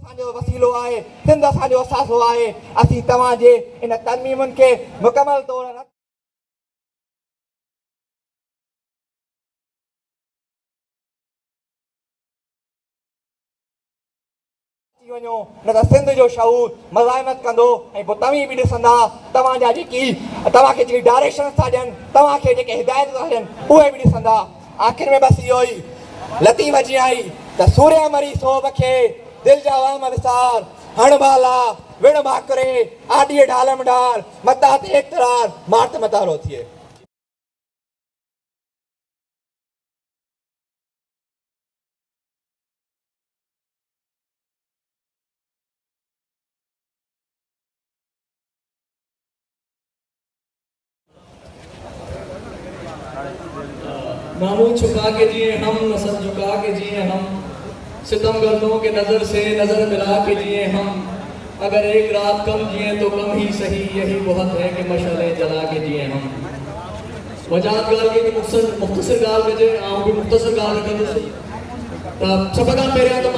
असांजो वसीलो आहे, सिंध असांजो असासो आहे। असीं तव्हांजे इन तरमीमुनि खे मुकमल तौर वञो, न त सिंध जो शऊर मज़ाहिमत कंदो ऐं पोइ तव्हीं बि ॾिसंदा तव्हांजा जेकी तव्हांखे जेकी डायरेक्शन था ॾियनि, तव्हांखे जेके हिदायत था ॾियनि, उहे बि ॾिसंदा। आख़िर में बसि इहो ई लतीफ़ जी आई त सूर्य मरी सोभ खे दिलि जा वाम विसार, हण बाला विण भाकुरे आॾीअ ढालम ढाल मता ते इक़रार मात मतारो थिए। नामों छुपा के जिए हम, नसर झुका के जिए हम, सितमगर्दों के नज़र से नज़र मिला के जिए हम। अगर एक रात कम जिए तो कम ही सही, यही बहुत है कि मशाले जला के जिए हम। वजात गाल के मुख्तसर गाल के जे आऊं भी मुख्तसर गाल कर सही। तब सबका मेरे तो